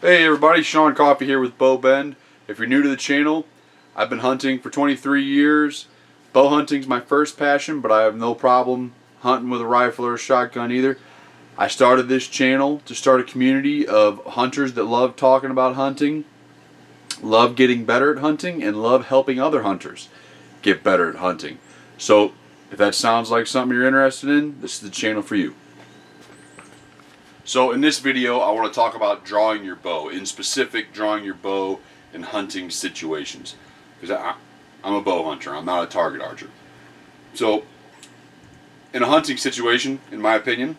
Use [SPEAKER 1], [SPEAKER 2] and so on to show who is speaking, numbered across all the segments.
[SPEAKER 1] Hey everybody, Sean Coffey here with Bow Bend. If you're new to the channel, I've been hunting for 23 years. Bow hunting's my first passion, but I have no problem hunting with a rifle or a shotgun either. I started this channel to start a community of hunters that love talking about hunting, love getting better at hunting, and love helping other hunters get better at hunting. So if that sounds like something you're interested in, this is the channel for you. So in this video, I want to talk about drawing your bow, in specific drawing your bow in hunting situations. Because I'm a bow hunter, I'm not a target archer. So in a hunting situation, in my opinion,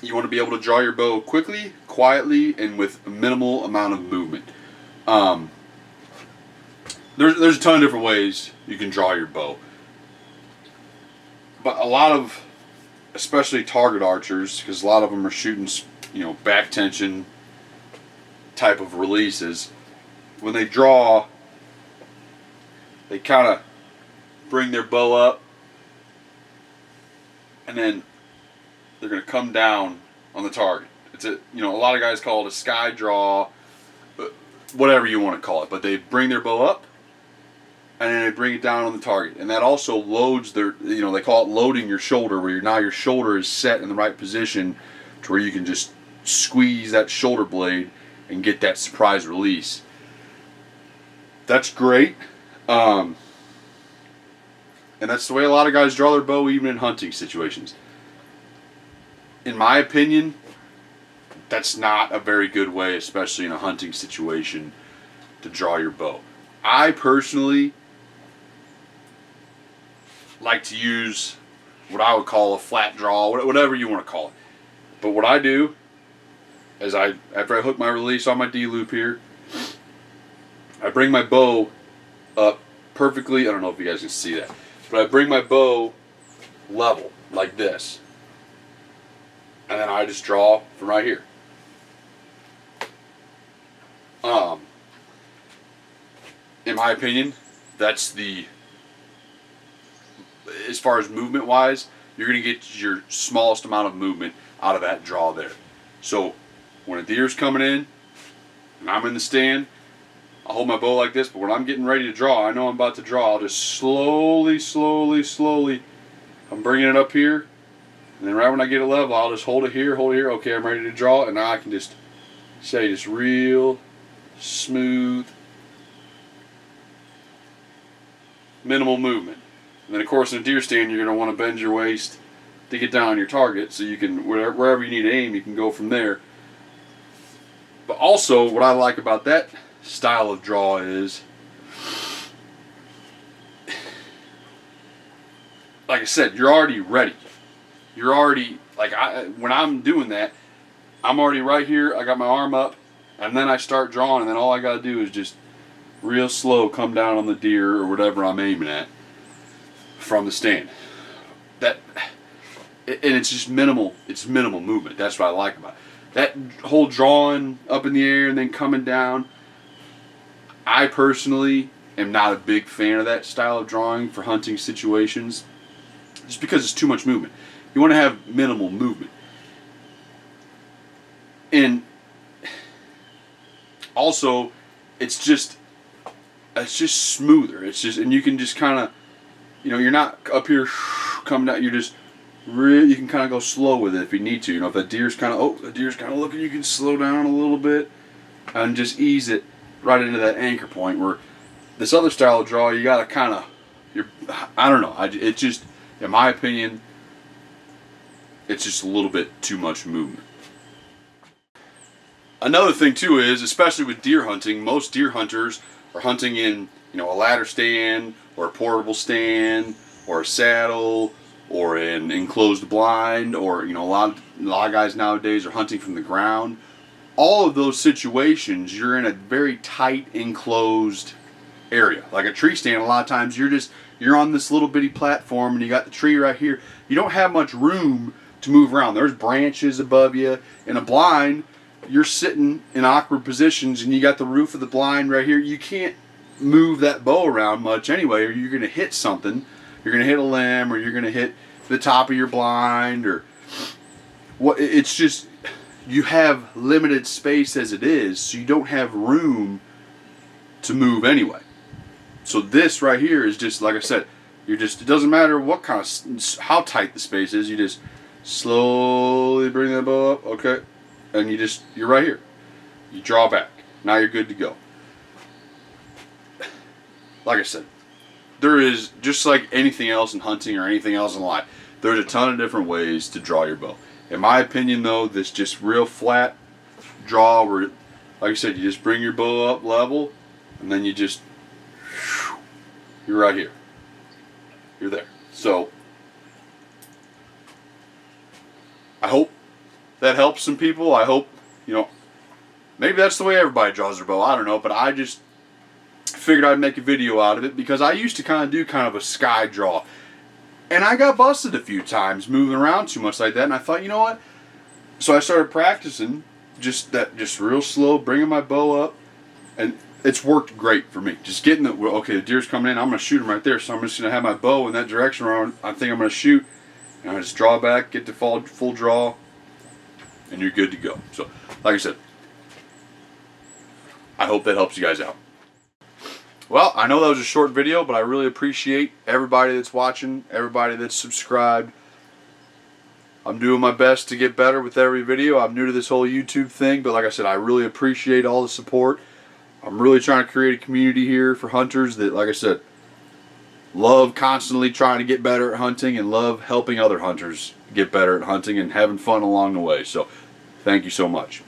[SPEAKER 1] you want to be able to draw your bow quickly, quietly, and with a minimal amount of movement. There's a ton of different ways you can draw your bow. But a lot of, especially target archers, because a lot of them are shooting, back tension type of releases, when they draw, they kind of bring their bow up and then they're going to come down on the target. It's a lot of guys call it a sky draw, whatever you want to call it, but they bring their bow up and then they bring it down on the target, and that also loads their, they call it loading your shoulder, where now your shoulder is set in the right position to where you can just squeeze that shoulder blade and get that surprise release. That's great, and that's the way a lot of guys draw their bow, even in hunting situations. In my opinion, that's not a very good way, especially in a hunting situation, to draw your bow. I personally like to use what I would call a flat draw, whatever you want to call it. But what I do is after I hook my release on my D-loop here, I bring my bow up perfectly. I don't know if you guys can see that, but I bring my bow level like this, and then I just draw from right here. In my opinion, that's as far as movement wise, you're going to get your smallest amount of movement out of that draw there. So when a deer's coming in and I'm in the stand, I'll hold my bow like this, but when I'm getting ready to draw, I know I'm about to draw, I'll just slowly, I'm bringing it up here, and then right when I get it level, I'll just hold it here, okay, I'm ready to draw, and now I can just say just real smooth, minimal movement. And then of course in a deer stand, you're going to want to bend your waist to get down on your target, so you can, wherever you need to aim, you can go from there. But also, what I like about that style of draw is, like I said, you're already ready. You're already, when I'm doing that, I'm already right here, I got my arm up, and then I start drawing, and then all I got to do is just real slow come down on the deer or whatever I'm aiming at from the stand. And it's just minimal. It's minimal movement. That's what I like about it. That whole drawing up in the air and then coming down, I personally am not a big fan of that style of drawing for hunting situations, just because it's too much movement. You want to have minimal movement. And also, it's just smoother. And you can just kind of, you're not up here coming down. You're just you can kind of go slow with it if you need to. If the deer's kind of looking, you can slow down a little bit and just ease it right into that anchor point. Where this other style of draw, you gotta kind of, I don't know. It just, in my opinion, it's just a little bit too much movement. Another thing too is, especially with deer hunting, most deer hunters are hunting in a ladder stand or a portable stand or a saddle or an enclosed blind, or a lot of guys nowadays are hunting from the ground. All of those situations, you're in a very tight enclosed area. Like a tree stand, a lot of times you're on this little bitty platform and you got the tree right here. You don't have much room to move around. There's branches above you. In a blind, you're sitting in awkward positions and you got the roof of the blind right here. You can't move that bow around much anyway, or you're going to hit something. You're going to hit a limb, or you're going to hit the top of your blind, or what. It's just, you have limited space as it is, so you don't have room to move anyway. So this right here is just, like I said, it doesn't matter what kind of, how tight the space is, you just slowly bring that bow up, okay, and you're right here. You draw back. Now you're good to go. Like I said, there is, just like anything else in hunting or anything else in life, there's a ton of different ways to draw your bow. In my opinion though, this just real flat draw where, like I said, you just bring your bow up level and then you're right here. You're there. So, I hope that helps some people. I hope, maybe that's the way everybody draws their bow. I don't know, but I just figured I'd make a video out of it because I used to do a sky draw. And I got busted a few times moving around too much like that, and I thought, you know what? So I started practicing just real slow, bringing my bow up, and it's worked great for me. Just getting the deer's coming in, I'm going to shoot him right there, so I'm just going to have my bow in that direction where I think I'm going to shoot, and I just draw back, get the full draw, and you're good to go. So, like I said, I hope that helps you guys out. Well, I know that was a short video, but I really appreciate everybody that's watching, everybody that's subscribed. I'm doing my best to get better with every video. I'm new to this whole YouTube thing, but like I said, I really appreciate all the support. I'm really trying to create a community here for hunters that, like I said, love constantly trying to get better at hunting and love helping other hunters get better at hunting and having fun along the way. So, thank you so much.